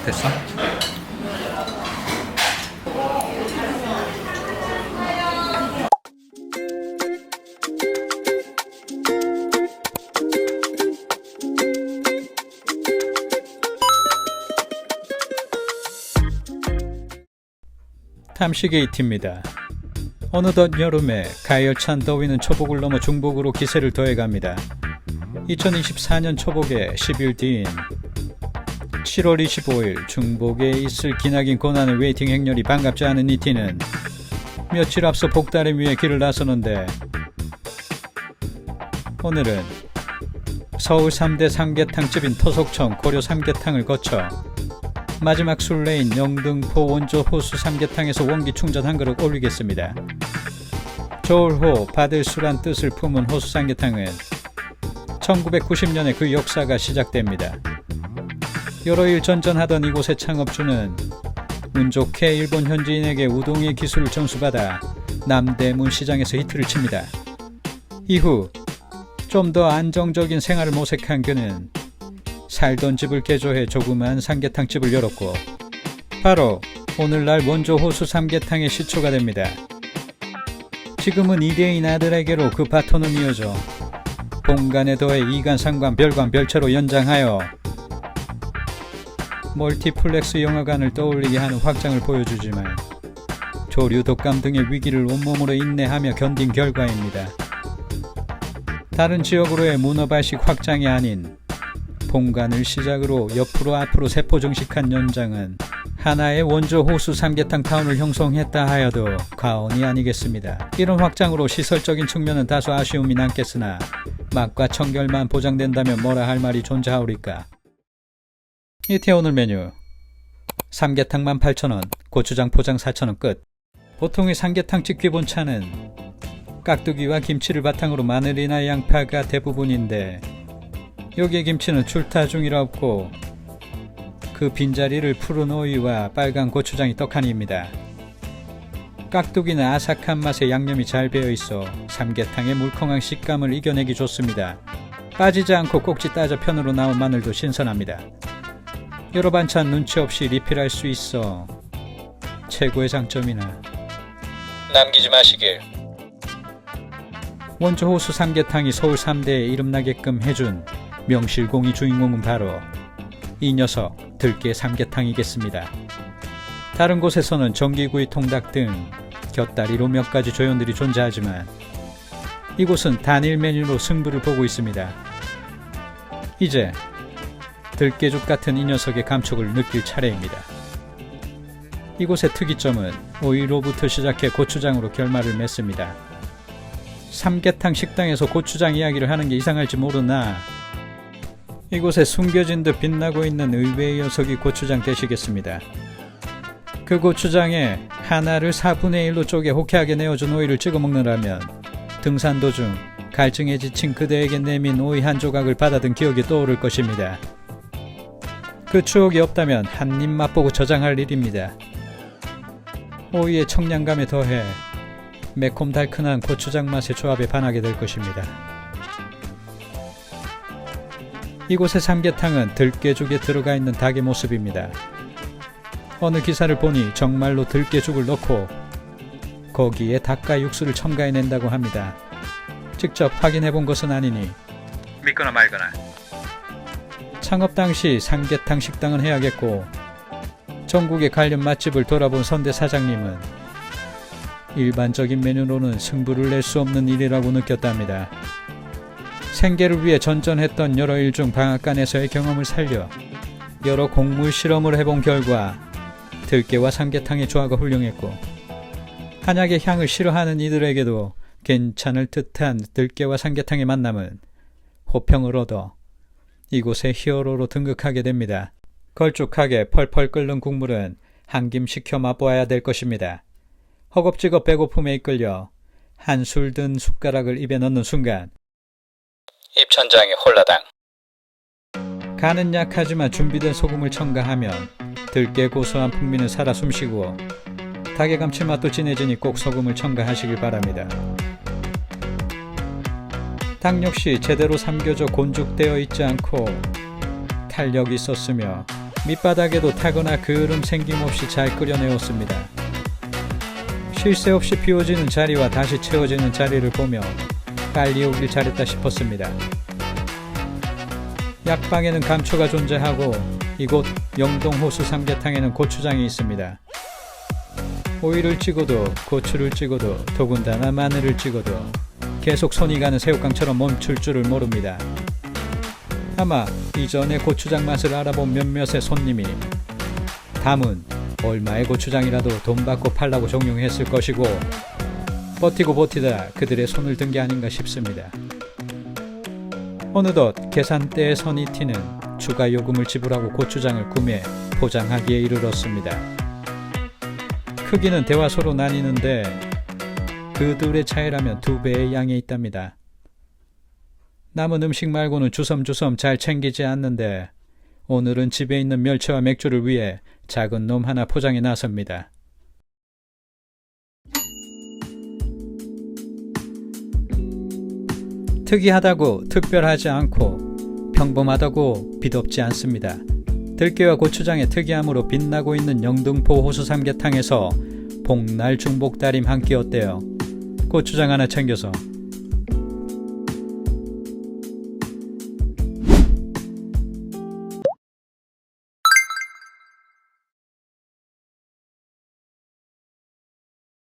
됐어? 탐시게이트입니다. 어느덧 여름에 가열찬 더위는 초복을 넘어 중복으로 기세를 더해갑니다. 2024년 초복의 10일 뒤인 7월 25일 중복에 있을 기나긴 고난의 웨이팅 행렬이 반갑지 않은 이티는 며칠 앞서 복다림 위에 길을 나서는데, 오늘은 서울 3대 삼계탕집인 토속청 고려 삼계탕을 거쳐 마지막 순례인 영등포 원조 호수 삼계탕에서 원기 충전 한 그릇 올리겠습니다. 좋을호 받을 수란 뜻을 품은 호수 삼계탕은 1990년에 그 역사가 시작됩니다. 여러 일 전전하던 이곳의 창업주는 운 좋게 일본 현지인에게 우동의 기술을 전수받아 남대문 시장에서 히트를 칩니다. 이후 좀 더 안정적인 생활을 모색한 그는 살던 집을 개조해 조그만 삼계탕집을 열었고, 바로 오늘날 원조 호수 삼계탕의 시초가 됩니다. 지금은 이대인 아들에게로 그 바톤은 이어져 본관에 더해 이관, 상관, 별관, 별채로 연장하여 멀티플렉스 영화관을 떠올리게 하는 확장을 보여주지만, 조류, 독감 등의 위기를 온몸으로 인내하며 견딘 결과입니다. 다른 지역으로의 문어발식 확장이 아닌 본관을 시작으로 옆으로 앞으로 세포 정식한 연장은 하나의 원조 호수 삼계탕 타운을 형성했다 하여도 과언이 아니겠습니다. 이런 확장으로 시설적인 측면은 다소 아쉬움이 남겠으나 맛과 청결만 보장된다면 뭐라 할 말이 존재하오리까. 이태 오늘 메뉴: 삼계탕 18,000원, 고추장 포장 4,000원 끝. 보통의 삼계탕집 기본차는 깍두기와 김치를 바탕으로 마늘이나 양파가 대부분인데, 여기에 김치는 출타 중이라 없고 그 빈자리를 푸른 오이와 빨간 고추장이 떡하니입니다. 깍두기는 아삭한 맛에 양념이 잘 배어있어 삼계탕의 물컹한 식감을 이겨내기 좋습니다. 빠지지 않고 꼭지 따져 편으로 나온 마늘도 신선합니다. 여러 반찬 눈치 없이 리필할 수 있어 최고의 장점이나 남기지 마시길. 원조 호수 삼계탕이 서울 3대에 이름나게끔 해준 명실공히 주인공은 바로 이 녀석 들깨 삼계탕이겠습니다. 다른 곳에서는 전기구이 통닭 등 곁다리로 몇 가지 조연들이 존재하지만 이곳은 단일 메뉴로 승부를 보고 있습니다. 이제 들깨죽 같은 이 녀석의 감촉을 느낄 차례입니다. 이곳의 특이점은 오이로부터 시작해 고추장으로 결말을 맺습니다. 삼계탕 식당에서 고추장 이야기를 하는 게 이상할지 모르나 이곳에 숨겨진 듯 빛나고 있는 의외의 녀석이 고추장 되시겠습니다. 그 고추장에 하나를 4분의 1로 쪼개 호쾌하게 내어준 오이를 찍어 먹느라면 등산 도중 갈증에 지친 그대에게 내민 오이 한 조각을 받아든 기억이 떠오를 것입니다. 그 추억이 없다면 한 입 맛보고 저장할 일입니다. 오이의 청량감에 더해 매콤달큰한 고추장 맛의 조합에 반하게 될 것입니다. 이곳의 삼계탕은 들깨죽에 들어가 있는 닭의 모습입니다. 어느 기사를 보니 정말로 들깨죽을 넣고 거기에 닭과 육수를 첨가해낸다고 합니다. 직접 확인해본 것은 아니니 믿거나 말거나. 창업 당시 삼계탕 식당은 해야겠고, 전국의 관련 맛집을 돌아본 선대 사장님은 일반적인 메뉴로는 승부를 낼 수 없는 일이라고 느꼈답니다. 생계를 위해 전전했던 여러 일 중 방앗간에서의 경험을 살려 여러 곡물 실험을 해본 결과 들깨와 삼계탕의 조화가 훌륭했고, 한약의 향을 싫어하는 이들에게도 괜찮을 듯한 들깨와 삼계탕의 만남은 호평을 얻어 이곳의 히어로로 등극하게 됩니다. 걸쭉하게 펄펄 끓는 국물은 한 김 식혀 맛보아야 될 것입니다. 허겁지겁 배고픔에 이끌려 한술 든 숟가락을 입에 넣는 순간 입천장이 홀라당. 간은 약하지만 준비된 소금을 첨가하면 들깨 고소한 풍미는 살아 숨쉬고 닭의 감칠맛도 진해지니 꼭 소금을 첨가하시길 바랍니다. 닭 역시 제대로 삼겨져 곤죽되어 있지 않고 탄력이 있었으며 밑바닥에도 타거나 그을음 생김없이 잘 끓여내었습니다. 쉴 새 없이 비워지는 자리와 다시 채워지는 자리를 보며 빨리 오길 잘했다 싶었습니다. 약방에는 감초가 존재하고 이곳 영동호수 삼계탕에는 고추장이 있습니다. 오이를 찍어도 고추를 찍어도 더군다나 마늘을 찍어도 계속 손이 가는 새우깡처럼 멈출 줄을 모릅니다. 아마 이전에 고추장 맛을 알아본 몇몇의 손님이 담은 얼마의 고추장이라도 돈 받고 팔라고 종용했을 것이고 버티고 버티다 그들의 손을 든 게 아닌가 싶습니다. 어느덧 계산대에 선이 튀는 추가 요금을 지불하고 고추장을 구매, 포장하기에 이르렀습니다. 크기는 대화소로 나뉘는데 그 둘의 차이라면 2배의 양이 있답니다. 남은 음식 말고는 주섬주섬 잘 챙기지 않는데 오늘은 집에 있는 멸치와 맥주를 위해 작은 놈 하나 포장해 나섭니다. 특이하다고 특별하지 않고 평범하다고 빛없지 않습니다. 들깨와 고추장의 특이함으로 빛나고 있는 영등포 호수 삼계탕에서 복날 중복다림 한 끼 어때요? 고추장 하나 챙겨서